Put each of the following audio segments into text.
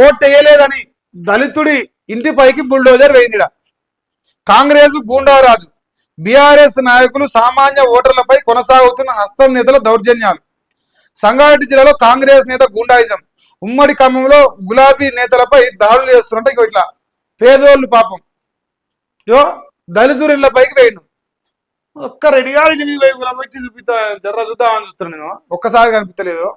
Vote వేయలేదని దళితుడి ఇంటిపైకి బుల్డోజర్ వేయిందిడ. కాంగ్రెస్ గూండారాజు, బీఆర్ఎస్ నాయకులు సామాన్య ఓటర్లపై కొనసాగుతున్న హస్తం నేతల దౌర్జన్యాలు. సంగారెడ్డి జిల్లాలో కాంగ్రెస్ నేత గూండాయిజం. ఉమ్మడి ఖమ్మంలో గులాబీ నేతలపై దాడులు చేస్తున్నట్టు ఇట్లా పేదోళ్ళు పాపం దళితురిళ్లపైకి వేయండు. ఒక్క రెడ్డిగా పెట్టి చూపిస్తా జర్ర చూద్దామని చూస్తున్నాను నేను, ఒక్కసారి కనిపించలేదు.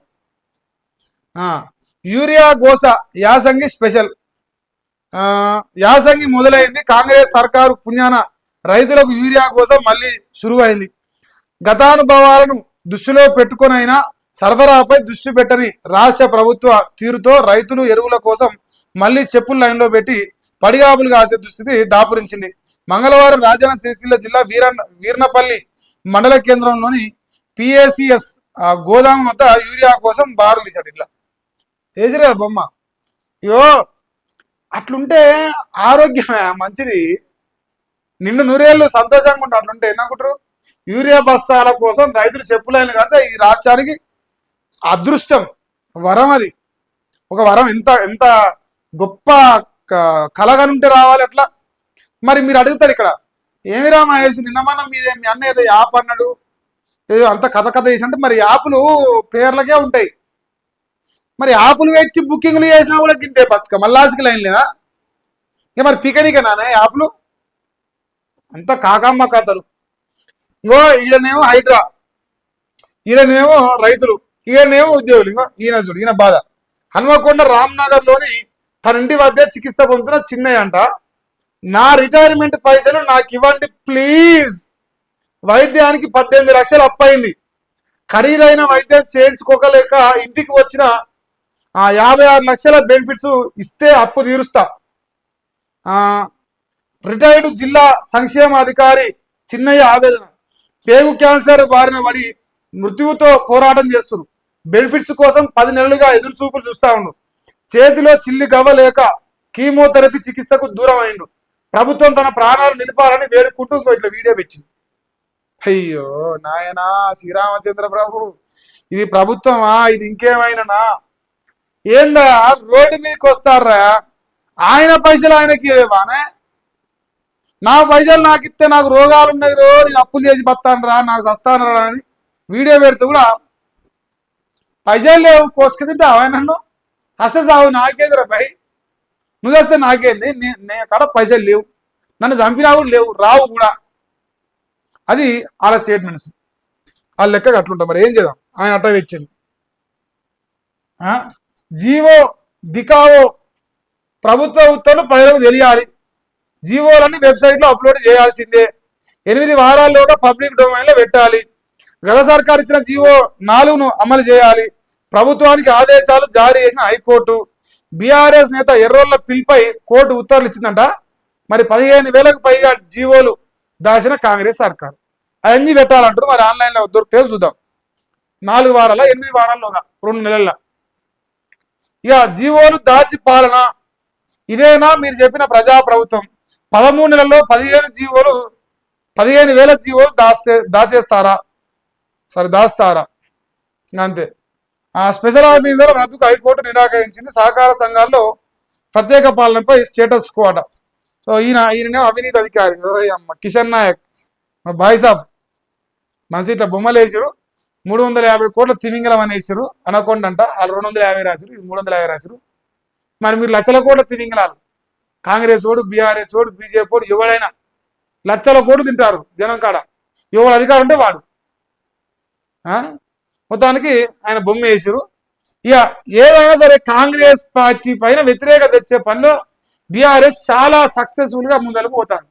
యూరియా గోస యాసంగి స్పెషల్. యాసంగి మొదలైంది. కాంగ్రెస్ సర్కారు పుణ్యాన రైతులకు యూరియా కోసం మళ్ళీ శురువైంది. గతానుభవాలను దృష్టిలో పెట్టుకునైనా సరఫరాపై దృష్టి పెట్టని రాష్ట్ర ప్రభుత్వ తీరుతో రైతులు ఎరువుల కోసం మళ్ళీ చెప్పుల లైన్లో పెట్టి పడిగాపులు కాసే దుస్థితి దాపురించింది. మంగళవారం రాజన్న సిరిసిల్ల జిల్లా వీర్నపల్లి మండల కేంద్రంలోని పిఏసిఎస్ గోదాం వద్ద యూరియా కోసం బారులు తీశాడు. ఇట్లా ఏజిరా బొమ్మ. అయ్యో అట్లుంటే ఆరోగ్యమే మంచిది, నిన్ను నూరేళ్ళు సంతోషంగా ఉంటా. అట్లుంటే ఏందనుకుంటారు? యూరియా బస్తాల కోసం రైతులు చెప్పులైన కడితే ఈ రాష్ట్రానికి అదృష్టం, వరం. అది ఒక వరం. ఎంత ఎంత గొప్ప కలగనుంటే రావాలి అట్లా. మరి మీరు అడుగుతారు ఇక్కడ, ఏమిరా మహేష్ నిన్నమన్నా మీదే మీ అన్న ఏదో యాప్ అన్నాడు, ఏదో అంత కథ చేసినట్టు. మరి యాప్లు పేర్లకే ఉంటాయి. మరి యాప్లు పెట్టి బుకింగ్లు చేసినా కూడా గింతే బతుక మల్లాసికి లైన్లేనా? ఇక మరి పికనికనానే యాప్లు? అంత కాకమ్మ కథలు. ఇంకో ఈయనేమో హైడ్రా, ఈయనేమో రైతులు, ఈయనేమో ఉద్యోగులు. ఇంకో ఈయన చూడు, ఈయన బాధ. హన్మకొండ రామ్నగర్ లోని తన ఇంటి వద్ద చికిత్స పొందుతున్న చిన్నయ్య అంట, నా రిటైర్మెంట్ పైసలు నాకు ఇవ్వండి ప్లీజ్. వైద్యానికి 18 లక్షలు అప్పయింది. ఖరీదైన వైద్యం చేయించుకోకలేక ఇంటికి వచ్చిన 56 లక్షల బెనిఫిట్స్ ఇస్తే అప్పు తీరుస్తా. రిటైర్డ్ జిల్లా సంక్షేమ అధికారి చిన్నయ్య ఆవేదన. పేగు క్యాన్సర్ బారిన పడి మృత్యువుతో పోరాటం చేస్తున్నారు. బెనిఫిట్స్ కోసం 10 నెలలుగా ఎదురు చూపులు చూస్తా ఉండు. చేతిలో చిల్లి గవ్వలేక కీమోథెరపీ చికిత్సకు దూరం అయిండు. ప్రభుత్వం తన ప్రాణాలు నిలిపాలని వేడుకుంటూ ఇట్లా వీడియో పెట్టింది. అయ్యో నాయనా శ్రీరామచంద్ర ప్రభు, ఇది ప్రభుత్వమా? ఇది ఇంకేమైనా ఏందా? రోడ్డు మీదకి వస్తారా? ఆయన పైసలు ఆయనకి ఇవ్వనే, నా పైసలు నాకు ఇస్తే నాకు రోగాలు ఉన్నాయి రో, నేను అప్పులు చేసి బతాను రా, నాకు సస్తాను రా అని వీడియో పెడితే కూడా పైసలు లేవు, కోసుకు తింటావా నన్ను? అసలు సాగు నాకేదిరా భయ్, నువ్వు వస్తే నాకేంది? నేను కాడ పైసలు లేవు, నన్ను చంపినా కూడా లేవు, రావు కూడా. అది వాళ్ళ స్టేట్మెంట్స్, వాళ్ళ లెక్క అట్లుంటాం. మరి ఏం చేద్దాం? ఆయన అట్ట పెట్టింది. జీవో దికావో ప్రభుత్వ ఉత్తర్వులు ప్రజలకు తెలియాలి. జీవోలన్నీ వెబ్సైట్లో అప్లోడ్ చేయాల్సిందే. 8 వారాల్లోగా పబ్లిక్ డొమైన్లో పెట్టాలి. గత సర్కారు ఇచ్చిన జీవో 4ను అమలు చేయాలి. ప్రభుత్వానికి ఆదేశాలు జారీ చేసిన హైకోర్టు. బీఆర్ఎస్ నేత ఎర్రోళ్ల పిల్పై కోర్టు ఉత్తర్వులు ఇచ్చిందంట. మరి 15,000కు పైగా జీవోలు దాచిన కాంగ్రెస్ సర్కారు అవన్నీ పెట్టాలంటారు. మరి ఆన్లైన్లో దొరికితే చూద్దాం. 4 వారాల 8 వారాల్లోగా 2 నెలల్లో ఇక జీవోలు దాచి పాలన ఇదేనా మీరు చెప్పిన ప్రజా ప్రభుత్వం? 13 నెలల్లో 15,000 జీవోలు దాచేస్తారా? దాస్తారా? అంతే. స్పెషల్ ఆఫీసర్ రద్దుకు హైకోర్టు నిరాకరించింది. సహకార సంఘాల్లో ప్రత్యేక పాలనపై స్టేటస్ కో అట. సో ఈయననే అవినీతి అధికారి కిషన్ నాయక్ భాయ్ సాబ్ మంచి ఇట్లా బొమ్మలు వేసారు. 350 కోట్ల తిమింగలం అని వేసారు. అనకొండ అంట, వాళ్ళు 250 రాశారు, ఇది 350 రాశారు. మరి మీరు లక్షల కోట్ల తిమింగలాలు, కాంగ్రెస్ ఓడు, బీఆర్ఎస్ ఓడు, బీజేపీ ఓడు, ఎవడైనా లక్షల కోట్లు తింటారు జనం కాడ. ఎవరు అధికారం ఉంటే వాడు. మొత్తానికి ఆయన బొమ్మ వేసారు. ఇక ఏదైనా సరే కాంగ్రెస్ పార్టీ పైన వ్యతిరేకత తెచ్చే పనిలో బీఆర్ఎస్ చాలా సక్సెస్ఫుల్ గా ముందరకు పోతాను.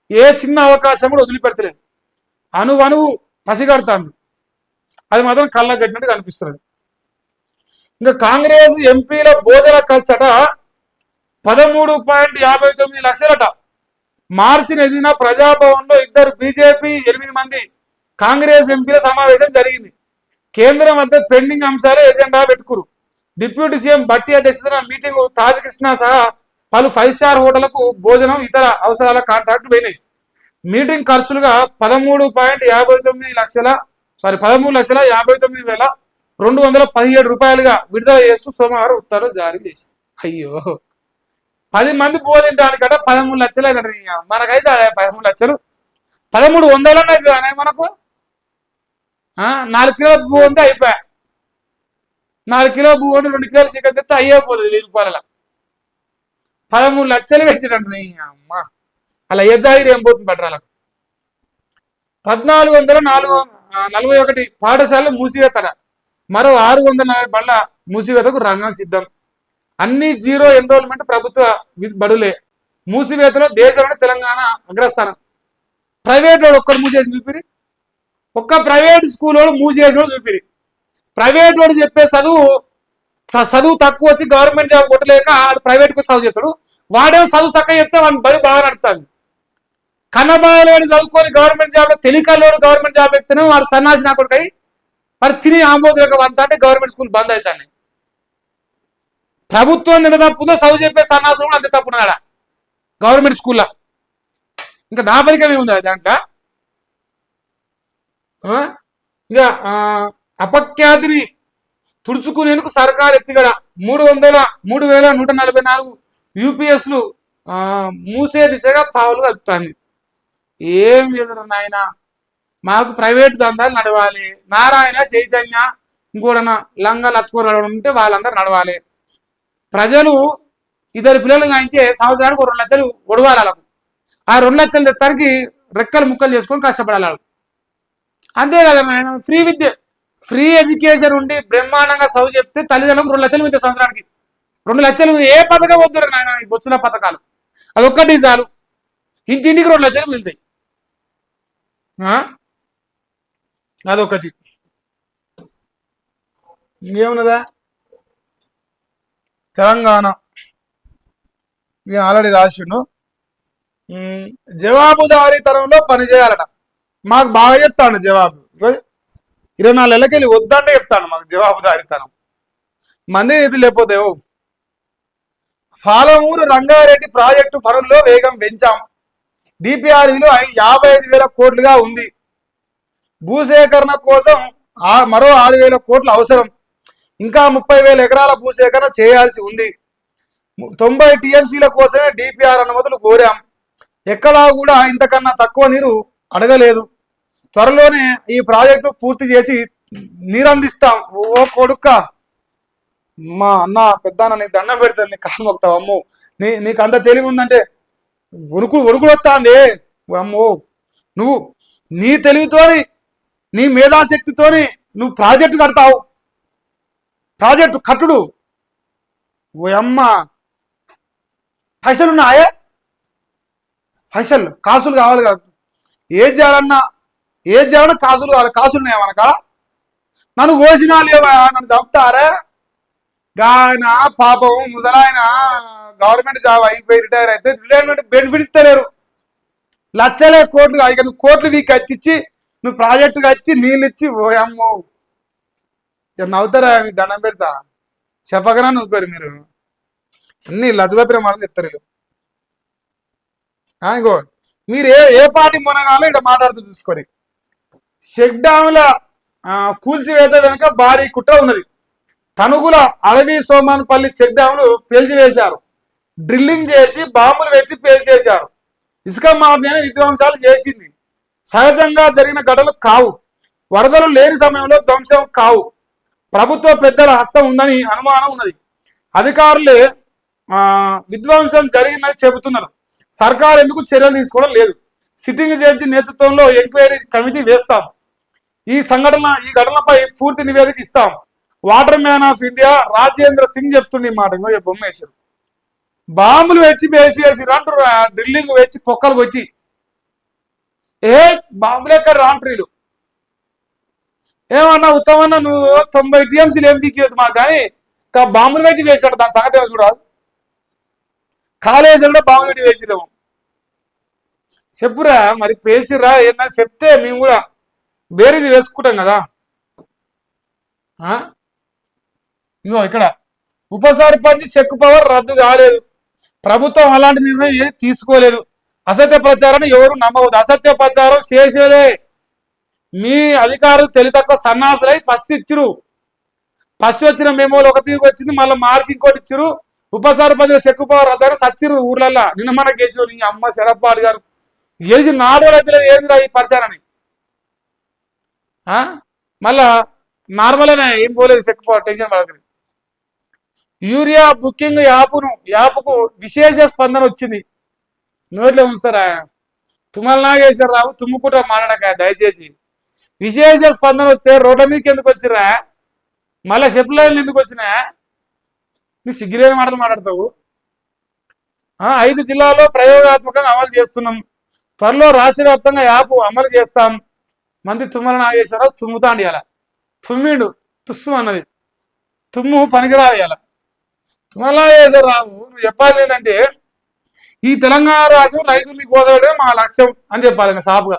ఏ చిన్న అవకాశం కూడా వదిలిపెడతలేదు. అణువు పసిగడుతుంది. అది మాత్రం కళ్ళ కట్టినట్టు కనిపిస్తుంది. ఇంకా కాంగ్రెస్ ఎంపీల భోజన ఖర్చట 13.59 లక్షలట. మార్చి 8న ప్రజాభవన్లో 2 బీజేపీ 8 మంది కాంగ్రెస్ ఎంపీల సమావేశం జరిగింది. కేంద్రం వద్ద పెండింగ్ అంశాలే ఎజెండా పెట్టుకురు. డిప్యూటీ సీఎం భట్టి అధ్యక్షతన మీటింగ్ తాజకృష్ణ సహా పలు 5 స్టార్ హోటళ్లకు భోజనం, ఇతర అవసరాల కాంట్రాక్టులు పోయినాయి. మీటింగ్ ఖర్చులుగా 13,59,000 రూపాయలుగా విడుదల చేస్తూ సోమవారం ఉత్తర్వులు జారీ చేసి. అయ్యో 10 మంది బోధించడానికట 13 లక్షలు అయినట. మనకైతే 13 లక్షలు 1300 అయితే మనకు 4 కిలోల భూ ఉంటే అయిపోయా. 4 కిలో భూ ఉంటే 2 కిలోలు చికెన్ తెస్తే అయ్యేపోతుంది 1000 రూపాయల. 13 లక్షలు పెట్టినట్టు అమ్మ. అలా ఏ జాగిరి ఏం పోతుంది పట్టరాలకు. 1441 పాఠశాలలు మూసివేతట. మరో 640 బళ్ళ మూసివేతకు రంగం సిద్ధం. అన్ని జీరో ఎన్రోల్మెంట్ ప్రభుత్వ బడులే. మూసివేతలో దేశంలో తెలంగాణ అగ్రస్థానం. ప్రైవేట్ వాడు ఒక్కరు మూసేసి చూపిరి. ఒక్క ప్రైవేట్ స్కూల్ వాడు మూసేసి కూడా చూపిరి. ప్రైవేట్ వాడు చెప్పే చదువు తక్కువ వచ్చి గవర్నమెంట్ జాబ్ కొట్టలేక ప్రైవేట్కి చదువు చెప్తాడు. వాడేమో చదువు చక్కగా చెప్తే వాడిని బడి బాగా నడుపుతాడు. కన్నబాయలోని చదువుకొని గవర్నమెంట్ జాబ్ లో తెలికల్లోడు గవర్నమెంట్ జాబ్ ఎక్కితేనే వాడు సన్నాసి నా కొడుకై మరి తిని ఆమోదక వంత అంటే గవర్నమెంట్ స్కూల్ బంద్ అవుతాయి. ప్రభుత్వం ఎంత తప్పుందో చదువు చెప్పే సన్నాసులు కూడా అంతే తప్పున్నాడా గవర్నమెంట్ స్కూల్లో. ఇంకా నా పరికమే ఉంది దాంట్లో. ఇంకా అపఖ్యాతిని తుడుచుకునేందుకు సర్కారు ఎత్తిగడ 3,144 యూపీఎస్లు మూసే దిశగా పావులు కలుపుతాంది. ఏం ఎదురు నాయన, మాకు ప్రైవేట్ దందాలు నడవాలి. నారాయణ చైతన్య ఇంకోడన్నా లంగా లత్కూరలు ఉంటే వాళ్ళందరూ నడవాలి. ప్రజలు ఇద్దరు పిల్లలు కాయించే సంవత్సరానికి 2 లక్షలు ఒడవాలి వాళ్ళకు. ఆ 2 లక్షలు తెత్తానికి రెక్కలు ముక్కలు చేసుకొని కష్టపడాలి వాళ్ళకు. అంతే కదా నాయన. ఫ్రీ విద్య ఫ్రీ ఎడ్యుకేషన్ ఉండి బ్రహ్మాండంగా చదువు చెప్తే తల్లిదండ్రులకు 2 లక్షలు మిగతా సంవత్సరానికి 2 లక్షలు ఏ పథకం వద్దురు నాయన. ఈ బొచ్చుల పథకాలు అదొక్కటి చాలు. ఇంటింటికి 2 లక్షలు మిగులుతాయి. అదొకటి. ఇంకేమున్నదా తెలంగాణ ఆల్రెడీ రాసిండు. జవాబుదారీతనంలో పనిచేయాలట. మాకు బాగా చెప్తాడు జవాబు. 24 నెలలకి వెళ్ళి వద్దంటే చెప్తాను మాకు జవాబుదారీతనం. మంది ఇది లేకపోతే పాలమూరు రంగారెడ్డి ప్రాజెక్టు పనుల్లో వేగం పెంచాం. డిపిఆర్ విలువ 55,000 కోట్లుగా ఉంది. భూసేకరణ కోసం మరో 6,000 కోట్లు అవసరం. ఇంకా 30,000 ఎకరాల భూసేకరణ చేయాల్సి ఉంది. 90 టీఎంసీల కోసమే డిపిఆర్ అనుమతులు కోరాం. ఎక్కడా కూడా ఇంతకన్నా తక్కువ నీరు అడగలేదు. త్వరలోనే ఈ ప్రాజెక్టు పూర్తి చేసి నీరందిస్తాం. ఓ కొడుక్క, మా అన్న పెద్దన్న నీకు దండం పెడతాను, నీకు కాలు మొక్తావు. అమ్మో నీకు అంత తెలివి ఉందంటే వణుకుడు వస్తా అండి. అమ్మో నువ్వు నీ తెలివితోని నీ మేధాశక్తితోని నువ్వు ప్రాజెక్టు కడతావు. ప్రాజెక్టు కట్టుడు ఓ అమ్మ. పైసలున్నాయే, పైసలు కాసులు కావాలి కదా. ఏది చేయాలన్నా కాసులు కావాలి. కాసులు ఉన్నాయా మనక? నన్ను కోసినా లేవా? నన్ను చంపుతారా? ఆయన పాపం ముసలాయన గవర్నమెంట్ జాబ్ అయిపోయి రిటైర్ అయితే రిటైర్మెంట్ బెనిఫిట్ ఇస్తలేరు. లక్షలే కోట్లు. ఇక నువ్వు కోట్లు వీక్ కట్టించి నువ్వు ప్రాజెక్టు కట్టి నీళ్ళు ఇచ్చి పోయమ్మో నవ్వుతారా? మీకు దండం పెడతా. చెప్పకరా నవ్వుకోరు మీరు. అన్ని లచ్చద ప్రమాణం చెప్తారు వీళ్ళు. ఇంకో మీరు ఏ పార్టీ మునగాలో ఇక్కడ మాట్లాడుతూ చూసుకొని. చెక్ డ్యాముల కూల్చివేత వెనుక భారీ కుట్ర ఉన్నది. తనుగుల అడవి సోమాన్పల్లి చెక్ డ్యాములు పేల్చివేశారు. డ్రిల్లింగ్ చేసి బాంబులు పెట్టి పేల్చేశారు. ఇసుక మాఫియాని విధ్వంసాలు చేసింది. సహజంగా జరిగిన ఘటనలు కావు. వరదలు లేని సమయంలో ధ్వంసం కావు. ప్రభుత్వ పెద్దల హస్తం ఉందని అనుమానం ఉన్నది. అధికారులే విధ్వంసం జరిగిందని చెబుతున్నారు. సర్కారు ఎందుకు చర్యలు తీసుకోవడం లేదు. సిట్టింగ్ జడ్జి నేతృత్వంలో ఎంక్వైరీ కమిటీ వేస్తాం. ఈ ఘటనపై పూర్తి నివేదిక ఇస్తాం. Water man of India Rajendra Singh చెప్తుండే మాట. ఇంకో బొమ్మేశారు. బాంబులు పెట్టి వేసేసి అంటారు. డ్రిల్లింగ్ పెట్టి పొక్కలు కొట్టి బాంబులు ఎక్కడ రాంట్రీలు ఏమన్నా ఉత్తమన్నా నువ్వు 90 టీఎంసీలు ఏం పీకేది మాకు. కానీ బాంబులు పెట్టి వేసాడు. దాని సంగతి చూడరాదు. కాలేజీలో బాంబులు పెట్టి వేసిరాము. చెప్పురా మరి పేసిరా ఏదన్నా చెప్తే మేము కూడా వేరేది వేసుకుంటాం కదా. ఇగో ఇక్కడ ఉప సర్పంచ్ చెక్ పవర్ రద్దు కాలేదు. ప్రభుత్వం అలాంటి నిర్ణయం ఏది తీసుకోలేదు. అసత్య ప్రచారాన్ని ఎవరు నమ్మవద్దు. అసత్య ప్రచారం చేసేదే మీ అధికారులు తెలివి తక్కువ సన్నాసులై ఫస్ట్ ఇచ్చురు. ఫస్ట్ వచ్చిన మెమోలు ఒక తీరుకు వచ్చింది, మళ్ళీ మార్చి ఇంకోటి ఇచ్చారు. ఉప సర్పంచ్ చెక్కుపోవారు అద్దారు సచ్చిరు ఊర్లల్లో. నిన్న మన గెలిచిన నీ అమ్మ శరత్పాడు గారు గెలిచి 4 రోజులు అయితే ఏందిరా ఈ పరిసరాన్ని. మళ్ళా నార్మల్గానే ఏం పోలేదు చెక్కుపోవాలి, టెన్షన్ పడకలేదు. యూరియా బుకింగ్ యాప్కు విశేష స్పందన వచ్చింది. నోట్లో ఉంచుతారా తుమ్మల నాగేశ్వరరావు తుమ్ముకుంటా మాట్లాడక దయచేసి. విశేష స్పందన వస్తే రోడ్ల మీదకి ఎందుకు వచ్చిరా, మళ్ళీ చెప్పులైన్లు ఎందుకు వచ్చినా? నీ సిగ్గులేని మాటలు మాట్లాడతావు. 5 జిల్లాల్లో ప్రయోగాత్మకంగా అమలు చేస్తున్నాం, త్వరలో రాష్ట్ర వ్యాప్తంగా యాప్ అమలు చేస్తాం. మంది తుమ్మల నాగేశ్వరరావు తుమ్ముతాండి అలా తుమ్మిండు తుస్సు అన్నది తుమ్ము పనికిరాలి అలా. తుమ్మల నాగేశ్వరరావు నువ్వు చెప్పాలి ఏంటంటే ఈ తెలంగాణ రాష్ట్రం రైతుల్ని కోదడం మా లక్ష్యం అని చెప్పాలి సాపుగా.